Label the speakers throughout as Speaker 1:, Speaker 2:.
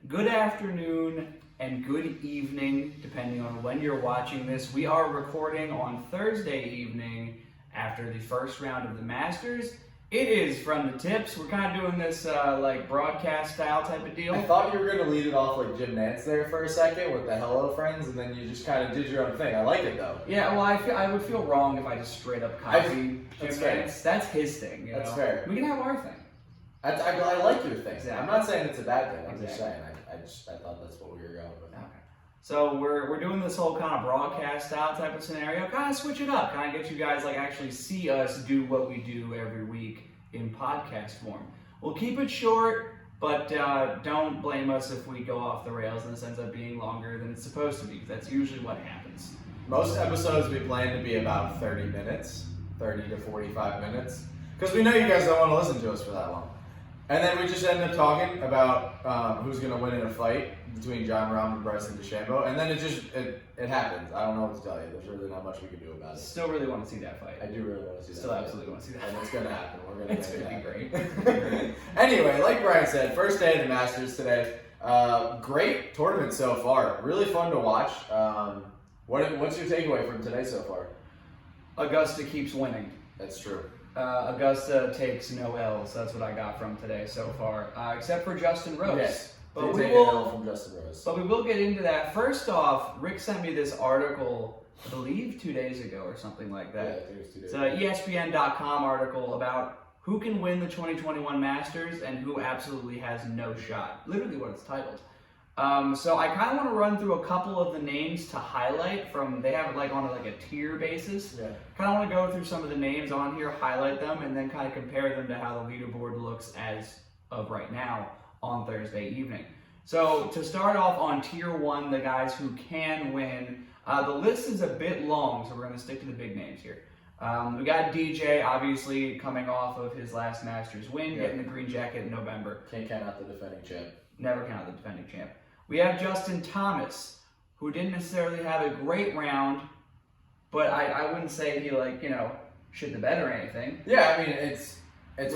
Speaker 1: good afternoon and good evening, depending on when you're watching this. We are recording on Thursday evening after the first round of the Masters. It is from the tips. We're kind of doing this like broadcast style type of deal.
Speaker 2: I thought you were going to lead it off like Jim Nantz there for a second with the hello friends, and then you just kind of did your own thing. I like it though.
Speaker 1: Yeah, well, I would feel wrong if I just straight up copied Jim Nantz. That's his thing.
Speaker 2: That's fair.
Speaker 1: We can have our thing.
Speaker 2: I like your thing.
Speaker 1: Exactly.
Speaker 2: I'm not saying it's a bad thing. I'm just saying I thought that's what we were going with.
Speaker 1: Okay. So we're doing this whole kind of broadcast style type of scenario, kind of switch it up, kind of get you guys like actually see us do what we do every week in podcast form. We'll keep it short, but don't blame us if we go off the rails and this ends up being longer than it's supposed to be. That's usually what happens.
Speaker 2: Most episodes we plan to be about 30 minutes, 30 to 45 minutes, because we know you guys don't want to listen to us for that long. And then we just end up talking about who's going to win in a fight between John Rahm and Bryson DeChambeau, and then it happens. I don't know what to tell you. There's really not much we can do about it.
Speaker 1: Still really want to see that fight.
Speaker 2: I do really want to see that.
Speaker 1: Still absolutely want to see that.
Speaker 2: And it's going to happen. We're going to
Speaker 1: It's going to be great.
Speaker 2: Anyway, like Brian said, first day of the Masters today. Great tournament so far. Really fun to watch. What's your takeaway from today so far?
Speaker 1: Augusta keeps winning.
Speaker 2: That's true.
Speaker 1: Augusta takes no L's. That's what I got from today so far, except for Justin Rose.
Speaker 2: Yes,
Speaker 1: but
Speaker 2: we will from Justin Rose.
Speaker 1: But we will get into that. First off, Rick sent me this article, I believe 2 days ago or something like that.
Speaker 2: Yeah, I think it was 2 days.
Speaker 1: It's an ESPN.com article about who can win the 2021 Masters and who absolutely has no shot. Literally what it's titled. So I kind of want to run through a couple of the names to highlight from, they have it like on a tier basis.
Speaker 2: Yeah.
Speaker 1: Kind of want to go through some of the names on here, highlight them, and then kind of compare them to how the leaderboard looks as of right now on Thursday evening. So to start off on tier 1, the guys who can win, the list is a bit long, so we're going to stick to the big names here. We got DJ, obviously coming off of his last Masters win, getting the green jacket in November.
Speaker 2: Can't count out the defending champ.
Speaker 1: Never count the defending champ. We have Justin Thomas, who didn't necessarily have a great round, but I wouldn't say he shit the bed or anything.
Speaker 2: Yeah, I mean it's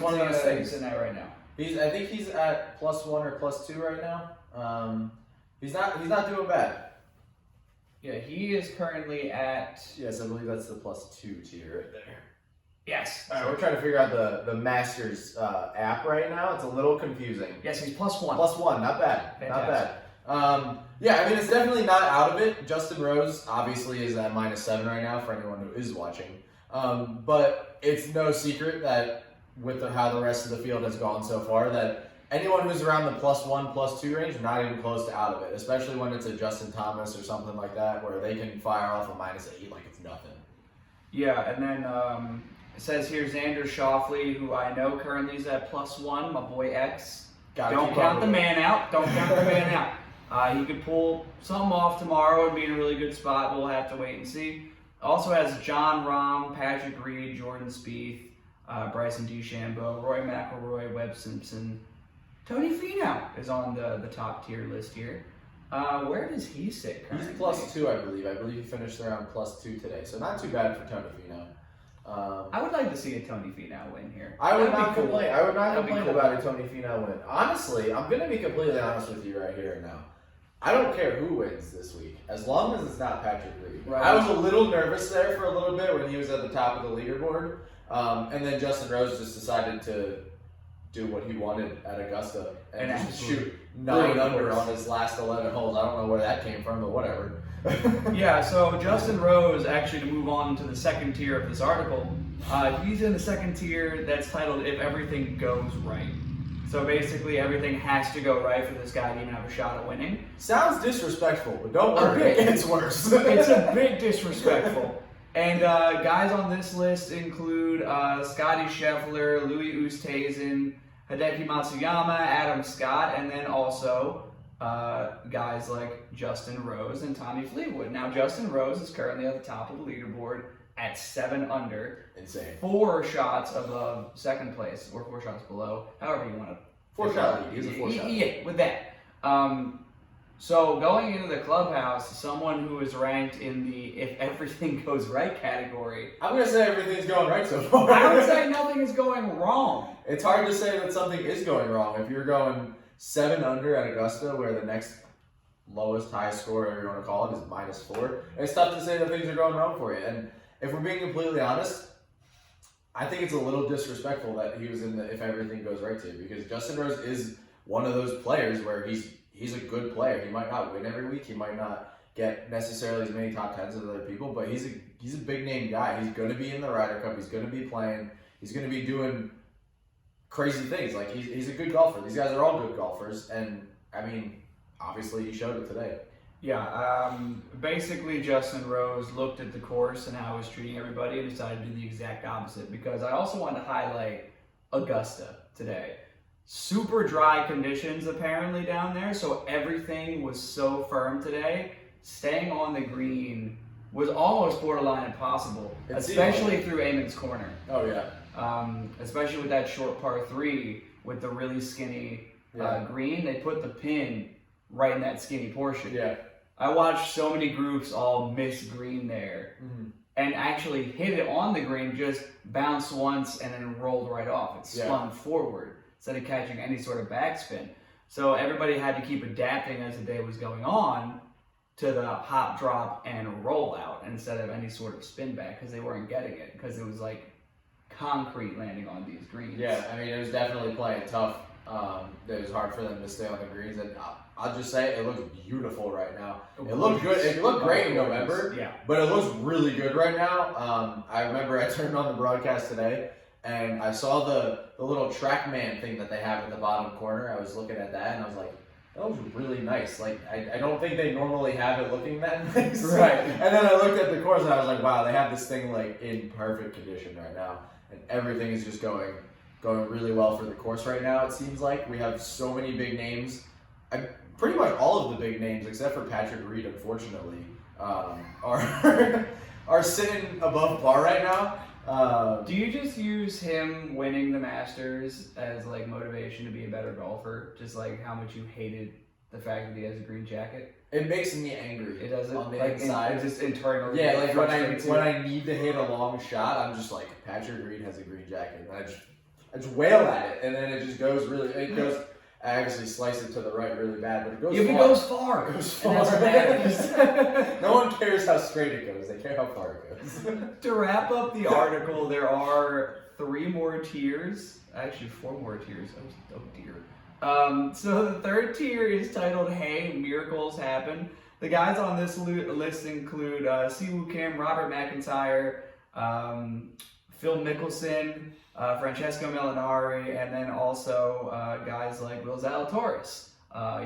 Speaker 2: one of those things.
Speaker 1: He's in that right now.
Speaker 2: I think he's at +1 or +2 right now. He's not doing bad.
Speaker 1: Yeah, he is currently at.
Speaker 2: Yes, I believe that's the +2 tier right there.
Speaker 1: Yes.
Speaker 2: All right, we're trying to figure out the Masters app right now. It's a little confusing.
Speaker 1: Yes, he's +1.
Speaker 2: +1, not bad.
Speaker 1: Fantastic.
Speaker 2: Not bad. Yeah, I mean, it's definitely not out of it. Justin Rose obviously is at -7 right now for anyone who is watching. But it's no secret that with how the rest of the field has gone so far, that anyone who's around the +1, +2 range, not even close to out of it, especially when it's a Justin Thomas or something like that, where they can fire off a -8 like it's nothing.
Speaker 1: Yeah, and then it says here Xander Schauffele, who I know currently is at +1, my boy X. Don't count the man out. Don't count the man out. He could pull something off tomorrow and be in a really good spot. We'll have to wait and see. Also has John Rahm, Patrick Reed, Jordan Spieth, Bryson DeChambeau, Roy McIlroy, Webb Simpson. Tony Finau is on the top tier list here. Where does he sit currently?
Speaker 2: He's +2, I believe. I believe he finished around +2 today, so not too bad for Tony Finau.
Speaker 1: I would like to see a Tony Finau win here.
Speaker 2: I would not complain. I would not
Speaker 1: That'd be
Speaker 2: complain
Speaker 1: cool.
Speaker 2: about a Tony Finau win. Honestly, I'm going to be completely honest with you right here and now. I don't care who wins this week, as long as it's not Patrick Reed.
Speaker 1: Right.
Speaker 2: I was a little nervous there for a little bit when he was at the top of the leaderboard, and then Justin Rose just decided to do what he wanted at Augusta and just shoot 9 under on his last 11 holes. I don't know where that came from, but whatever.
Speaker 1: Yeah, so Justin Rose, actually to move on to the second tier of this article, he's in the second tier that's titled If Everything Goes Right. So basically everything has to go right for this guy to even have a shot at winning.
Speaker 2: Sounds disrespectful, but don't worry, it gets worse.
Speaker 1: It's a bit disrespectful. And guys on this list include Scotty Scheffler, Louis Oosthuizen, Hideki Matsuyama, Adam Scott, and then also guys like Justin Rose and Tommy Fleetwood. Now, Justin Rose is currently at the top of the leaderboard at 7 under.
Speaker 2: Insane.
Speaker 1: 4 shots above second place, or 4 shots below, however you want to.
Speaker 2: 4-shot lead. He's a 4-shot.
Speaker 1: Yeah, with that. So going into the clubhouse, someone who is ranked in the if everything goes right category.
Speaker 2: I'm going to say everything's going right so far.
Speaker 1: I would say nothing is going wrong.
Speaker 2: It's hard to say that something is going wrong if you're going 7 under at Augusta, where the next lowest, highest score, whatever you want to call it, is -4. It's tough to say that things are going wrong for you. And if we're being completely honest, I think it's a little disrespectful that he was in the if everything goes right to you, because Justin Rose is one of those players where he's a good player. He might not win every week. He might not get necessarily as many top 10s as other people, but he's a big name guy. He's going to be in the Ryder Cup. He's going to be playing. He's going to be doing crazy things. Like he's a good golfer. These guys are all good golfers, and I mean, obviously he showed it today.
Speaker 1: Yeah, basically Justin Rose looked at the course and how it was treating everybody and decided to do the exact opposite, because I also wanted to highlight Augusta today. Super dry conditions apparently down there, so everything was so firm today. Staying on the green was almost borderline impossible, especially through Eamon's corner.
Speaker 2: Oh yeah.
Speaker 1: Especially with that short par 3 with the really skinny green. They put the pin right in that skinny portion.
Speaker 2: Yeah.
Speaker 1: I watched so many groups all miss green there and actually hit it on the green, just bounced once and then rolled right off. It spun forward instead of catching any sort of backspin. So everybody had to keep adapting as the day was going on to the hop, drop, and roll out instead of any sort of spin back, because they weren't getting it, because it was like concrete landing on these greens.
Speaker 2: Yeah, I mean, it was definitely playing tough. It was hard for them to stay on the greens, and I'll just say it looks beautiful right now. It looked good. It looked great in November, but it looks really good right now. I remember I turned on the broadcast today, and I saw the little TrackMan thing that they have in the bottom corner. I was looking at that, and I was like, that looks really nice. Like, I don't think they normally have it looking that nice.
Speaker 1: Right.
Speaker 2: And then I looked at the course, and I was like, wow, they have this thing like in perfect condition right now, and everything is just going really well for the course right now. It seems like we have so many big names. Pretty much all of the big names, except for Patrick Reed, unfortunately, are sitting above par right now.
Speaker 1: Do you just use him winning the Masters as like motivation to be a better golfer? Just like how much you hated the fact that he has a green jacket?
Speaker 2: It makes me angry.
Speaker 1: It doesn't
Speaker 2: on the
Speaker 1: like
Speaker 2: inside.
Speaker 1: It's just internal.
Speaker 2: Yeah, like when I need to hit a long shot, I'm just like, Patrick Reed has a green jacket, and I just wail at it, and then it just goes I actually slice it to the right really bad, but it goes far.
Speaker 1: It goes far.
Speaker 2: It goes far. No one cares how straight it goes. They care how far it goes.
Speaker 1: To wrap up the article, there are 3 more tiers. Actually, 4 more tiers. Oh dear. So the 3rd tier is titled, Hey, Miracles Happen. The guys on this list include Siwoo Kim, Robert McIntyre, Phil Mickelson, Francesco Molinari, and then also guys like Will Zalatoris,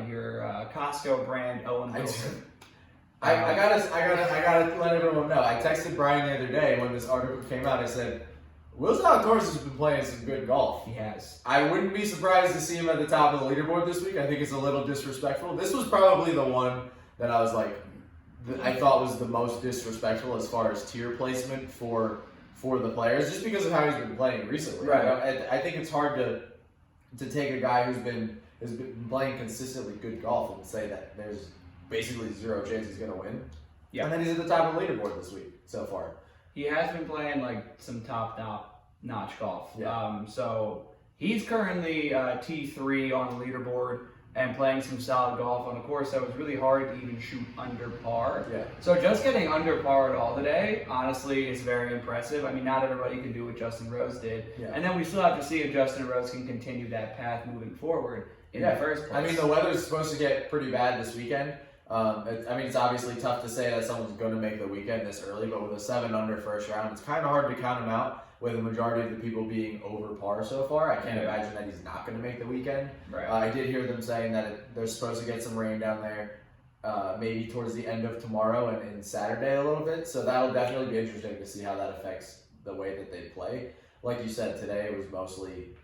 Speaker 1: your Costco brand Owen Wilson.
Speaker 2: I gotta let everyone know. I texted Brian the other day when this article came out. I said, Will Zalatoris has been playing some good golf.
Speaker 1: He has.
Speaker 2: I wouldn't be surprised to see him at the top of the leaderboard this week. I think it's a little disrespectful. This was probably the one that I was like, I thought was the most disrespectful as far as tier placement for the players, just because of how he's been playing recently.
Speaker 1: Right.
Speaker 2: I think it's hard to take a guy who's been playing consistently good golf and say that there's basically 0 chance he's going to win. Yeah. And then he's at the top of the leaderboard this week so far.
Speaker 1: He has been playing like some top-notch golf.
Speaker 2: Yeah.
Speaker 1: So he's currently T3 on the leaderboard and playing some solid golf on a course that was really hard to even shoot under par.
Speaker 2: Yeah.
Speaker 1: So just getting under par at all today, honestly, is very impressive. I mean, not everybody can do what Justin Rose did. Yeah. And then we still have to see if Justin Rose can continue that path moving forward in the first place.
Speaker 2: I mean, the weather's supposed to get pretty bad this weekend. It's obviously tough to say that someone's going to make the weekend this early, but with a 7 under first round, it's kind of hard to count him out with the majority of the people being over par so far. I can't imagine that he's not going to make the weekend.
Speaker 1: Right.
Speaker 2: I did hear them saying that they're supposed to get some rain down there maybe towards the end of tomorrow and Saturday a little bit, so that'll definitely be interesting to see how that affects the way that they play. Like you said, today it was mostly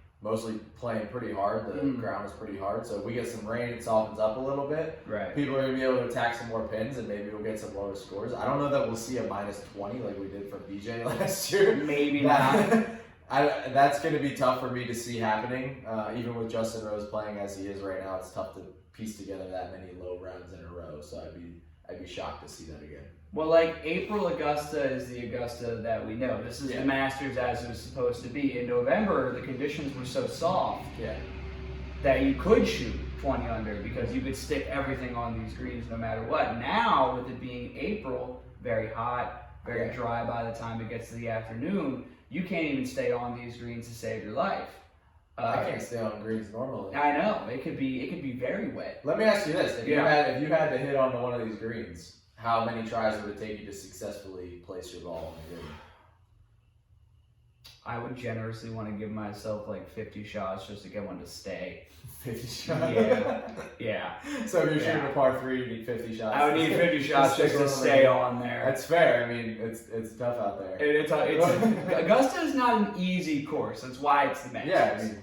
Speaker 2: playing pretty hard. The ground was pretty hard. So if we get some rain, it softens up a little bit.
Speaker 1: Right.
Speaker 2: People are going to be able to attack some more pins, and maybe we'll get some lower scores. I don't know that we'll see a -20 like we did from BJ last year.
Speaker 1: Maybe not.
Speaker 2: That's going to be tough for me to see happening. Even with Justin Rose playing as he is right now, it's tough to piece together that many low rounds in a row. So I'd be shocked to see that again.
Speaker 1: Well, like April Augusta is the Augusta that we know. This is the Masters as it was supposed to be. In November, the conditions were so soft that you could shoot 20 under because you could stick everything on these greens no matter what. Now, with it being April, very hot, very dry by the time it gets to the afternoon, you can't even stay on these greens to save your life.
Speaker 2: I can't stay on greens normally.
Speaker 1: I know it could be very wet.
Speaker 2: Let me ask you this: if you had to hit onto one of these greens, how many tries would it take you to successfully place your ball on the green?
Speaker 1: I would generously want to give myself like 50 shots just to get one to stay.
Speaker 2: 50 shots?
Speaker 1: Yeah.
Speaker 2: So if you're shooting a par 3, you need 50 shots.
Speaker 1: I would need 50 shots just to stay on there.
Speaker 2: That's fair. I mean, it's tough out there.
Speaker 1: Augusta is not an easy course. That's why it's the Masters.
Speaker 2: Yeah,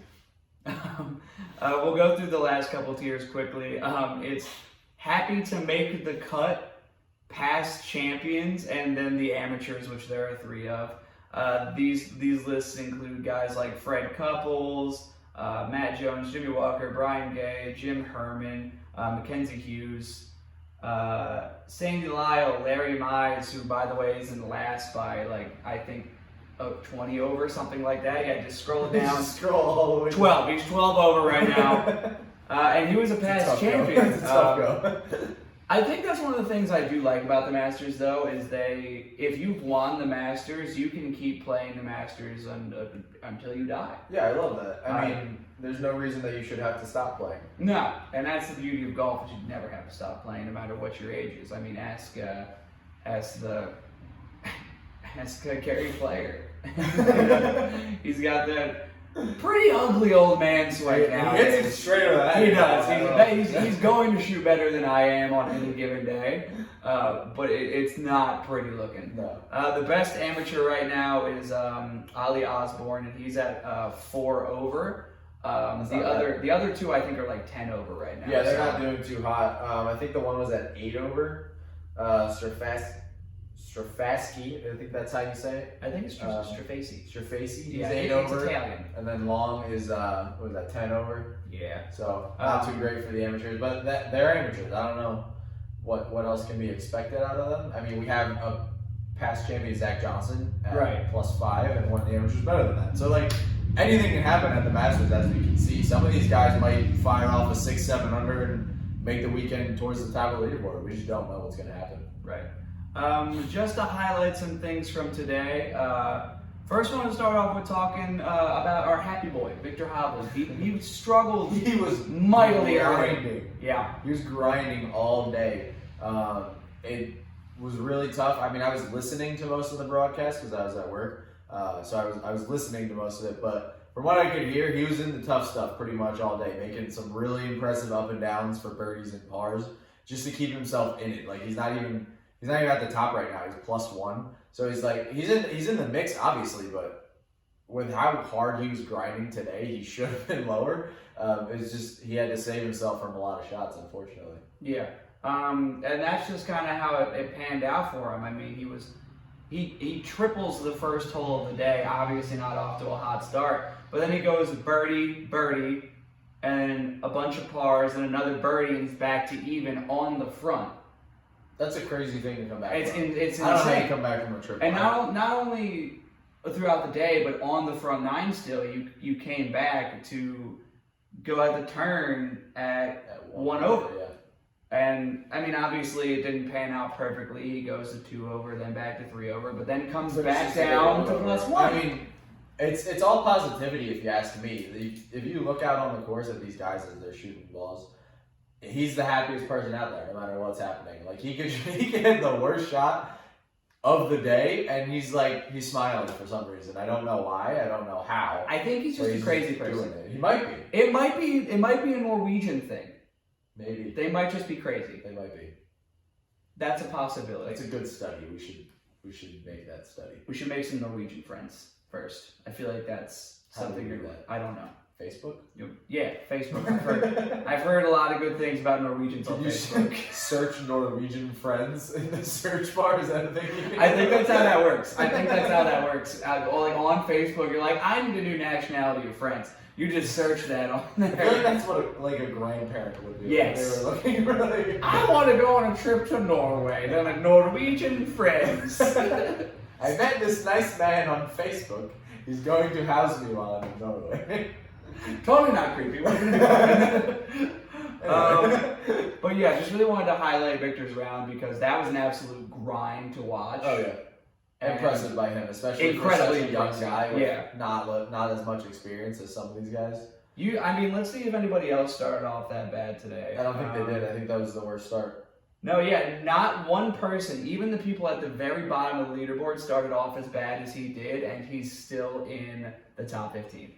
Speaker 2: I mean.
Speaker 1: We'll go through the last couple tiers quickly. It's happy to make the cut, past champions, and then the amateurs, which there are 3 of. These lists include guys like Fred Couples, Matt Jones, Jimmy Walker, Brian Gay, Jim Herman, Mackenzie Hughes, Sandy Lyle, Larry Mize, who by the way is in last by I think 20 over, something like that. Yeah, just scroll it down.
Speaker 2: Scroll all the way.
Speaker 1: 12. He's 12 over right now. And he was a past champion.
Speaker 2: It's a tough go.
Speaker 1: I think that's one of the things I do like about the Masters, though, is if you've won the Masters, you can keep playing the Masters until you die.
Speaker 2: Yeah, I love that. I mean, there's no reason that you should have to stop playing.
Speaker 1: No, and that's the beauty of golf, is you never have to stop playing, no matter what your age is. I mean, ask Gary Player. He's got that pretty ugly old man swing now.
Speaker 2: He hits it straight over that.
Speaker 1: He does. He's going to shoot better than I am on any given day, but it's not pretty looking.
Speaker 2: No.
Speaker 1: The best amateur right now is Ali Osborne, and he's at 4 over. The other 2 I think are like 10 over right now.
Speaker 2: Yeah, they're not doing too hot. I think the one was at 8 over. Strafasky, I think that's how you say it.
Speaker 1: I think it's Strafasy.
Speaker 2: Strafasy, he's
Speaker 1: Yeah,
Speaker 2: 8
Speaker 1: it's
Speaker 2: over.
Speaker 1: Italian.
Speaker 2: And then Long is, what was that, 10 over?
Speaker 1: Yeah.
Speaker 2: So, not too great for the amateurs, but they're amateurs. I don't know what else can be expected out of them. I mean, we have a past champion, Zach Johnson, at +5, and one of the amateurs better than that. So, anything can happen at the Masters, as we can see. Some of these guys might fire off a 6, 7 under and make the weekend towards the top of the leaderboard. We just don't know what's going to happen.
Speaker 1: Right. Just to highlight some things from today. First, I want to start off with talking about our happy boy, Victor Hovland. He struggled.
Speaker 2: He was
Speaker 1: mightily
Speaker 2: grinding.
Speaker 1: early. Yeah.
Speaker 2: He was grinding all day. It was really tough. I mean, I was listening to most of the broadcast because I was at work. So I was listening to most of it. But from what I could hear, he was in the tough stuff pretty much all day, making some really impressive up and downs for birdies and pars just to keep himself in it. He's not even at the top right now. He's +1. So he's in the mix, obviously, but with how hard he was grinding today, he should have been lower. It's just he had to save himself from a lot of shots, unfortunately.
Speaker 1: Yeah. And that's just kind of how it panned out for him. I mean, he triples the first hole of the day, obviously not off to a hot start, but then he goes birdie, birdie, and a bunch of pars, and another birdie, and he's back to even on the front.
Speaker 2: That's a crazy thing to come back
Speaker 1: It's
Speaker 2: from.
Speaker 1: insane.
Speaker 2: I don't know how you come back from a triple.
Speaker 1: And not only throughout the day, but on the front 9 still, you came back to go at the turn at 1 over.
Speaker 2: Yeah.
Speaker 1: And, I mean, obviously it didn't pan out perfectly. He goes to 2 over, then back to 3 over, but then comes back down to +1.
Speaker 2: I mean, it's all positivity if you ask me. If you look out on the course at these guys as they're shooting balls, he's the happiest person out there, no matter what's happening. He could hit the worst shot of the day, and he's smiling for some reason. I don't know why. I don't know how.
Speaker 1: I think he's just a crazy person.
Speaker 2: Doing it. He might be.
Speaker 1: It might be a Norwegian thing.
Speaker 2: Maybe.
Speaker 1: They might just be crazy.
Speaker 2: They might be.
Speaker 1: That's a possibility.
Speaker 2: It's a good study. We should make that study.
Speaker 1: We should make some Norwegian friends first. I feel like that's something
Speaker 2: do that?
Speaker 1: I don't know.
Speaker 2: Facebook?
Speaker 1: Yeah, Facebook. I've heard a lot of good things about Norwegians on Facebook.
Speaker 2: Search Norwegian friends in the search bar. Is that a thing?
Speaker 1: I think that's how that works. On Facebook, you're like, I need a new nationality of friends. You just search that on there.
Speaker 2: I feel like that's what a grandparent would do.
Speaker 1: Yes.
Speaker 2: They were looking really.
Speaker 1: I want to go on a trip to Norway. Then a Norwegian friends.
Speaker 2: I met this nice man on Facebook. He's going to house me while I'm in Norway.
Speaker 1: Totally not creepy. What are you doing? But yeah, just really wanted to highlight Victor's round because that was an absolute grind to watch.
Speaker 2: Oh yeah. Impressive by him, especially for such a young guy with not as much experience as some of these guys.
Speaker 1: Let's see if anybody else started off that bad today.
Speaker 2: I don't think they did. I think that was the worst start.
Speaker 1: No, yeah, not one person, even the people at the very bottom of the leaderboard started off as bad as he did, and he's still in the top 15.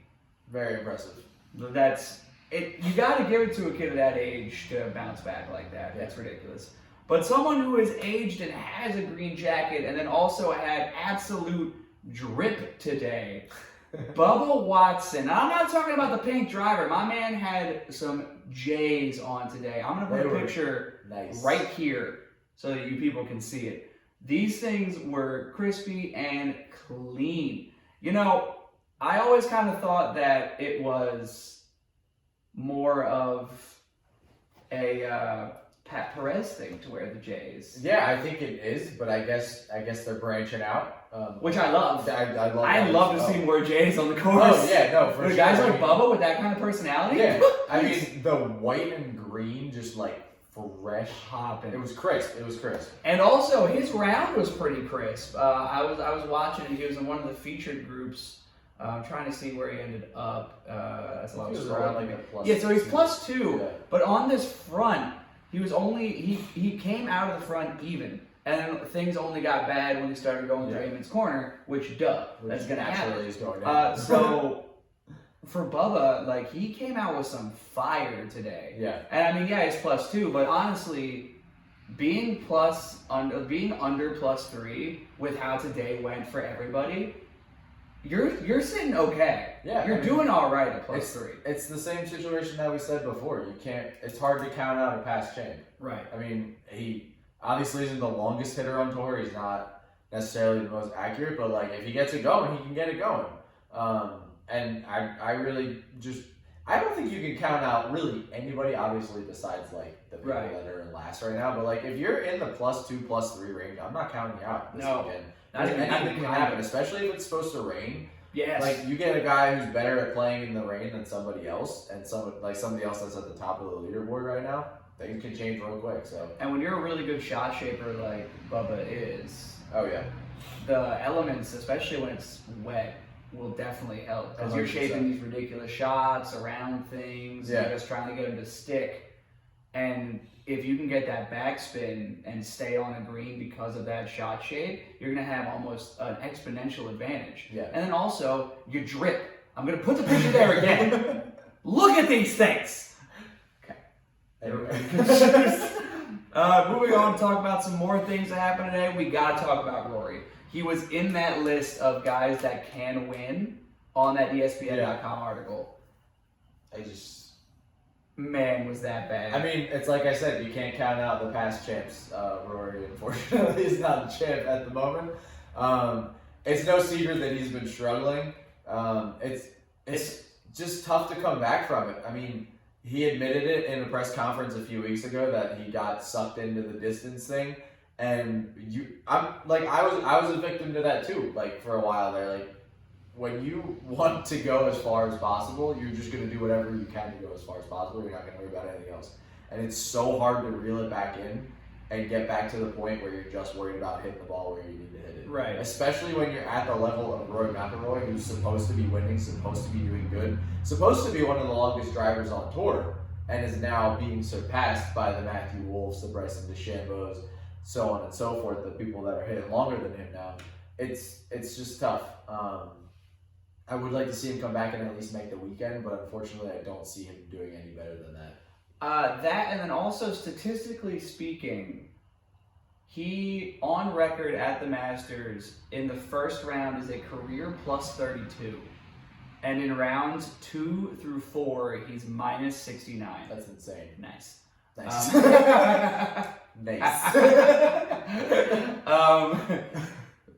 Speaker 2: Very impressive.
Speaker 1: That's it. You got to give it to a kid of that age to bounce back like that. That's ridiculous. But someone who is aged and has a green jacket and then also had absolute drip today, Bubba Watson. I'm not talking about the pink driver. My man had some J's on today. I'm going to put a picture right here so that you people can see it. These things were crispy and clean. You know, I always kind of thought that it was more of a Pat Perez thing to wear the J's.
Speaker 2: Yeah, I think it is, but I guess they're branching out.
Speaker 1: Which I love.
Speaker 2: I
Speaker 1: love to see him wear J's on the course.
Speaker 2: Oh yeah, no, for sure.
Speaker 1: Guys like Bubba with that kind of personality.
Speaker 2: Yeah, I mean the white and green just like fresh
Speaker 1: hopping.
Speaker 2: It was crisp.
Speaker 1: And also his round was pretty crisp. I was watching and he was in one of the featured groups. I'm trying to see where he ended up. That's a lot of scrolling. So he's +2. Yeah. But on this front, he was he came out of the front even. And then things only got bad when he started going through Eamon's corner, which that's gonna happen.
Speaker 2: Is going down.
Speaker 1: So for Bubba, like he came out with some fire today.
Speaker 2: Yeah.
Speaker 1: And I mean, he's +2, but honestly, being under +3 with how today went for everybody, you're sitting okay.
Speaker 2: Yeah.
Speaker 1: You're doing all right at +3.
Speaker 2: It's the same situation that we said before. It's hard to count out a past champ.
Speaker 1: Right.
Speaker 2: I mean, he obviously isn't the longest hitter on tour. He's not necessarily the most accurate, but like if he gets it going, he can get it going. And I really I don't think you can count out really anybody, obviously, besides like the people that are in last right now. But like if you're in the +2, +3 range, I'm not counting you out this weekend. Anything can happen, especially if it's supposed to rain.
Speaker 1: Yes.
Speaker 2: Like you get a guy who's better at playing in the rain than somebody else, and somebody else that's at the top of the leaderboard right now. Things can change real quick. So.
Speaker 1: And when you're a really good shot shaper like Bubba is,
Speaker 2: oh yeah,
Speaker 1: the elements, especially when it's wet, will definitely help because you're shaping these ridiculous shots around things.
Speaker 2: Yeah.
Speaker 1: You're just trying to get them to stick, and if you can get that backspin and stay on a green because of that shot shape, you're gonna have almost an exponential advantage.
Speaker 2: Yeah.
Speaker 1: And then also your drip. I'm gonna put the picture there again. Look at these things. Moving on to talk about some more things that happened today. We got to talk about Rory. He was in that list of guys that can win on that ESPN.com article. Man, was that bad.
Speaker 2: I mean, it's like I said, you can't count out the past champs. Rory, unfortunately, is not a champ at the moment. It's no secret that he's been struggling. It's just tough to come back from it. I mean, he admitted it in a press conference a few weeks ago that he got sucked into the distance thing, and I was a victim to that too. Like for a while there, like when you want to go as far as possible, you're just gonna do whatever you can to go as far as possible. You're not gonna worry about anything else, and it's so hard to reel it back in and get back to the point where you're just worried about hitting the ball where you need to hit it.
Speaker 1: Right.
Speaker 2: Especially when you're at the level of Rory McIlroy, who's supposed to be winning, supposed to be doing good, supposed to be one of the longest drivers on tour, and is now being surpassed by the Matthew Wolffs, the Bryson DeChambeaus, so on and so forth, the people that are hitting longer than him now. It's just tough. I would like to see him come back and at least make the weekend, but unfortunately I don't see him doing any better than that.
Speaker 1: That, and then also statistically speaking, he, on record at the Masters, in the first round is a career +32. And in rounds 2 through 4, he's -69.
Speaker 2: That's insane.
Speaker 1: Nice.
Speaker 2: Nice. Nice.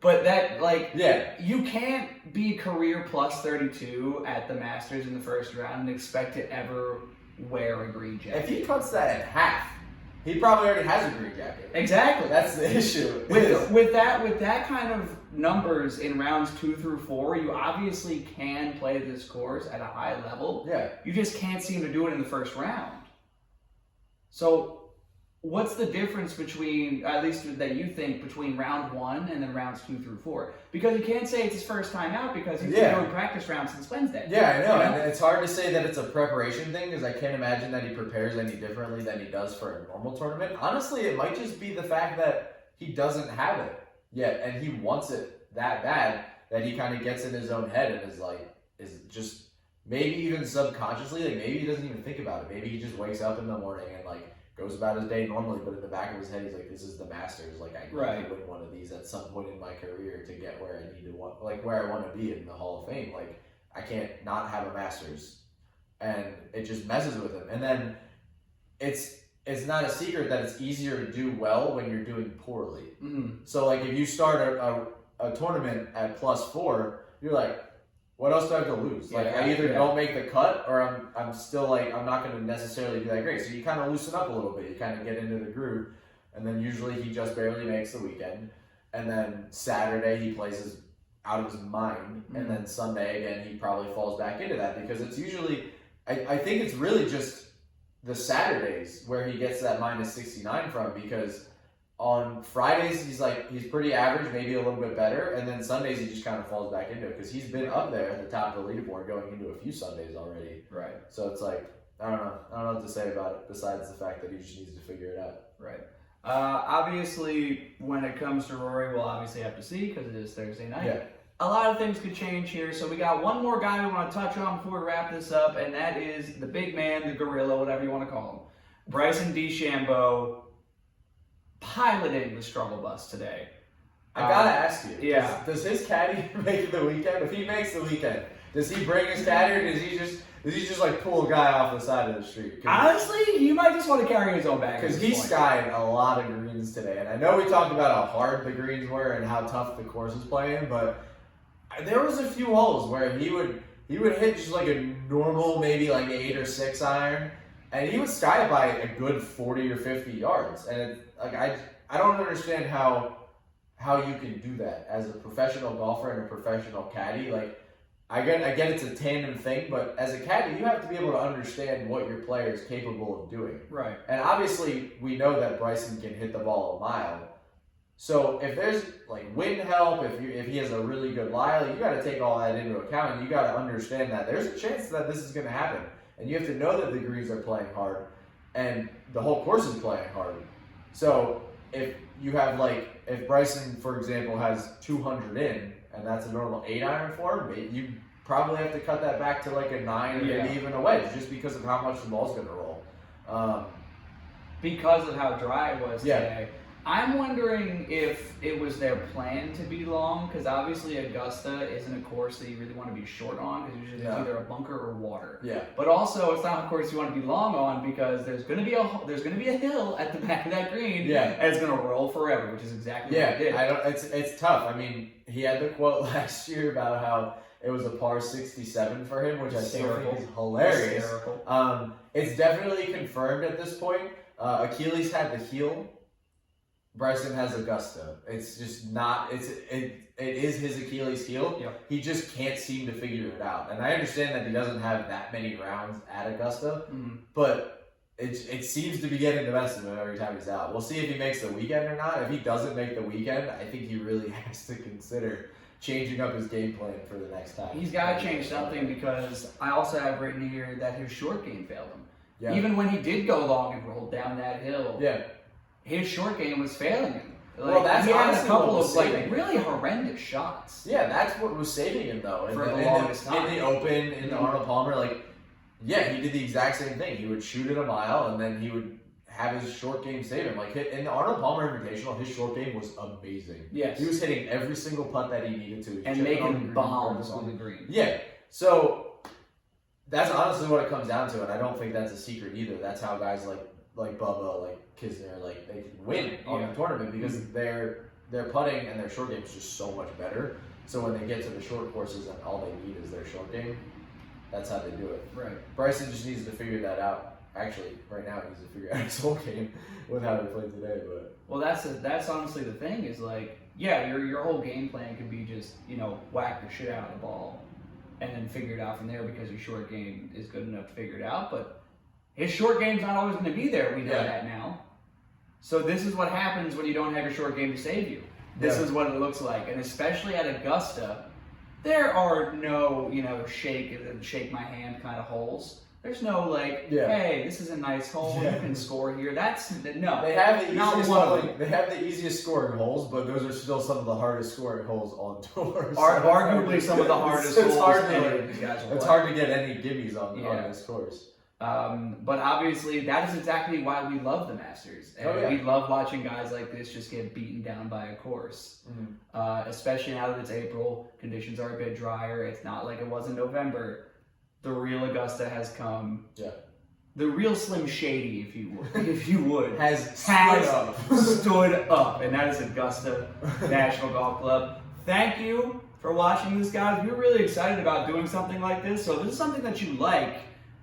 Speaker 1: But that, like,
Speaker 2: yeah,
Speaker 1: you can't be career +32 at the Masters in the first round and expect to ever wear a green jacket.
Speaker 2: If he cuts that in half, he probably already has a green jacket.
Speaker 1: Exactly.
Speaker 2: That's the issue.
Speaker 1: With that kind of numbers in rounds 2 through 4, you obviously can play this course at a high level.
Speaker 2: Yeah.
Speaker 1: You just can't seem to do it in the first round. So what's the difference between, at least that you think, between round 1 and then rounds 2 through 4? Because you can't say it's his first time out because he's been doing practice rounds since Wednesday.
Speaker 2: Yeah, I know. And it's hard to say that it's a preparation thing because I can't imagine that he prepares any differently than he does for a normal tournament. Honestly, it might just be the fact that he doesn't have it yet and he wants it that bad that he kind of gets in his own head and is just maybe even subconsciously, like maybe he doesn't even think about it. Maybe he just wakes up in the morning and goes about his day normally, but in the back of his head, he's like, "This is the Masters. Like, I need to win one of these at some point in my career to get where I need to where I want to be in the Hall of Fame. Like, I can't not have a Masters," and it just messes with him. And then it's not a secret that it's easier to do well when you're doing poorly.
Speaker 1: Mm-hmm.
Speaker 2: So, like, if you start a tournament at +4, you're like, what else do I have to lose? Like, I either don't make the cut or I'm still like, I'm not going to necessarily be that great. So you kind of loosen up a little bit. You kind of get into the groove. And then usually he just barely makes the weekend. And then Saturday he plays out of his mind. Mm-hmm. And then Sunday, again, he probably falls back into that because it's usually, I think it's really just the Saturdays where he gets that -69 from because on Fridays, he's pretty average, maybe a little bit better, and then Sundays he just kind of falls back into it because he's been up there at the top of the leaderboard going into a few Sundays already.
Speaker 1: Right.
Speaker 2: So it's like, I don't know what to say about it besides the fact that he just needs to figure it out.
Speaker 1: Right. Obviously, when it comes to Rory, we'll obviously have to see because it is Thursday night. Yeah. A lot of things could change here, so we got one more guy we want to touch on before we wrap this up, and that is the big man, the gorilla, whatever you want to call him, Bryson DeChambeau. Piloting the struggle bus today.
Speaker 2: I gotta ask you.
Speaker 1: Yeah.
Speaker 2: Does his caddy make the weekend? If he makes the weekend, does he bring his caddy, or does he just like pull a guy off the side of the street?
Speaker 1: Honestly, you might just want to carry his own bag.
Speaker 2: Because he skied a lot of greens today, and I know we talked about how hard the greens were and how tough the course was playing, but there was a few holes where he would hit just like a normal, maybe like 8 or 6 iron. And he would sky it by a good 40 or 50 yards. And I don't understand how you can do that as a professional golfer and a professional caddy. Like, I get it's a tandem thing, but as a caddy, you have to be able to understand what your player is capable of doing.
Speaker 1: Right.
Speaker 2: And obviously, we know that Bryson can hit the ball a mile. So if there's like wind help, if he has a really good lie, like, you got to take all that into account, and you got to understand that there's a chance that this is going to happen. And you have to know that the greens are playing hard and the whole course is playing hard. So if you have if Bryson, for example, has 200 in and that's a normal 8 iron for him, you probably have to cut that back to like a 9 or maybe even a wedge just because of how much the ball's going to roll.
Speaker 1: Because of how dry it was today. I'm wondering if it was their plan to be long, because obviously Augusta isn't a course that you really want to be short on, because usually it's either a bunker or water. Yeah. But also, it's not a course you want to be long on because there's going to be a hill at the back of that green. Yeah. And it's going to roll forever, which is exactly what it did.
Speaker 2: It's tough. I mean, he had the quote last year about how it was a par 67 for him, which I still think is hilarious. Hysterical. It's definitely confirmed at this point. Achilles had the heel. Bryson has Augusta. It's just not. It is his Achilles heel. Yep. He just can't seem to figure it out. And I understand that he doesn't have that many rounds at Augusta, but it seems to be getting the best of him every time he's out. We'll see if he makes the weekend or not. If he doesn't make the weekend, I think he really has to consider changing up his game plan for the next time.
Speaker 1: He's got to change something because I also have written here that his short game failed him. Yeah. Even when he did go long and rolled down that hill. Yeah. His short game was failing him.
Speaker 2: That's
Speaker 1: he had a couple of really horrendous shots.
Speaker 2: Yeah, that's what was saving him though.
Speaker 1: For the longest time.
Speaker 2: In the Open, in the Arnold Palmer, he did the exact same thing. He would shoot it a mile, and then he would have his short game save him. In the Arnold Palmer Invitational, his short game was amazing. Yes. He was hitting every single putt that he needed to.
Speaker 1: And making bombs on the green.
Speaker 2: Yeah. So that's honestly what it comes down to, and I don't think that's a secret either. That's how guys like Bubba, like Kisner, they can win on the tournament because their putting and their short game is just so much better. So when they get to the short courses and all they need is their short game, that's how they do it. Right. Bryson just needs to figure that out. Actually, right now he needs to figure out his whole game with how he played today. But
Speaker 1: that's honestly the thing is your whole game plan could be just whack the shit out of the ball and then figure it out from there because your short game is good enough to figure it out, but His short game's not always going to be there. We know
Speaker 2: Yeah.
Speaker 1: that now. So this is what happens when you don't have your short game to save you. This is what it looks like. And especially at Augusta, there are no, shake my hand kind of holes. There's no hey, this is a nice hole. You can score here. No.
Speaker 2: They have the
Speaker 1: not
Speaker 2: easiest
Speaker 1: one of them.
Speaker 2: They have the easiest scoring holes, but those are still some of the hardest scoring holes on tour.
Speaker 1: Arguably some of the hardest holes.
Speaker 2: It's hard to
Speaker 1: any of these guys will
Speaker 2: It's
Speaker 1: play.
Speaker 2: hard to get any gimmies on this course.
Speaker 1: But obviously, that is exactly why we love the Masters. And we love watching guys like this just get beaten down by a course. Especially now that it's April, conditions are a bit drier. It's not like it was in November. The real Augusta has come.
Speaker 2: Yeah.
Speaker 1: The real Slim Shady, if you would,
Speaker 2: has
Speaker 1: stood up, and that is Augusta National Golf Club. Thank you for watching this, guys. We're really excited about doing something like this. So if this is something that you like,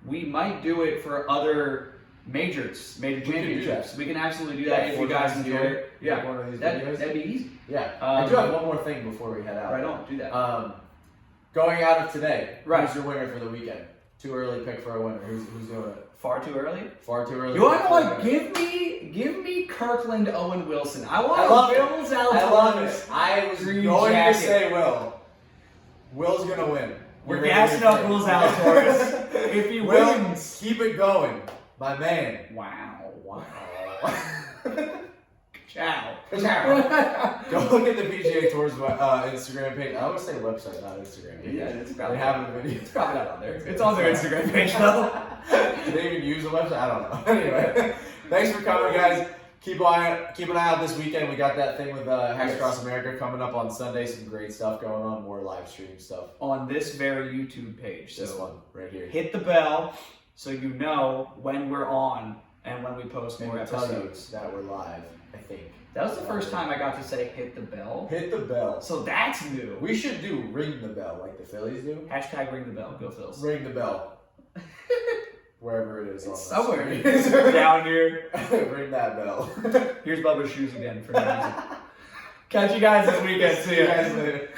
Speaker 1: we might do it for other major championships. We can absolutely do that if you guys enjoy it.
Speaker 2: Yeah, one of these videos.
Speaker 1: That'd be easy.
Speaker 2: Yeah. I do have one more thing before we head out.
Speaker 1: Right on, do that.
Speaker 2: Going out of today,
Speaker 1: right.
Speaker 2: Who's your winner for the weekend? Too early pick for a winner. Who's doing it?
Speaker 1: Far too early?
Speaker 2: Far too early.
Speaker 1: You want to know what? Give me Kirkland Owen Wilson. I want Will Zalatoris.
Speaker 2: I love it. I was going to say Will. Will's gonna win.
Speaker 1: We're gassing up Will Zalatoris. If he wins,
Speaker 2: keep it going, my man.
Speaker 1: Wow.
Speaker 2: Ciao. Go look at the PGA Tour's Instagram page. I always say website, not Instagram.
Speaker 1: Yeah, it's probably
Speaker 2: it's
Speaker 1: probably not on there. It's on their Instagram page though.
Speaker 2: Do they even use a website? I don't know. Anyway, thanks for coming, guys. Keep an eye out this weekend. We got that thing with Hacks Across America coming up on Sunday. Some great stuff going on. More live stream stuff
Speaker 1: on this very YouTube page.
Speaker 2: This one right here.
Speaker 1: Hit the bell so you know when we're on and when we post more episodes.
Speaker 2: That we're live. I think
Speaker 1: that was the first time I got to say hit the bell.
Speaker 2: Hit the bell.
Speaker 1: So that's new.
Speaker 2: We should do ring the bell like the Phillies do.
Speaker 1: Hashtag ring the bell. Go Phils.
Speaker 2: Ring the bell. Wherever it is.
Speaker 1: It's somewhere down here.
Speaker 2: Ring that bell.
Speaker 1: Here's Bubba's shoes again for no reason. Catch you guys this weekend. See you
Speaker 2: guys later.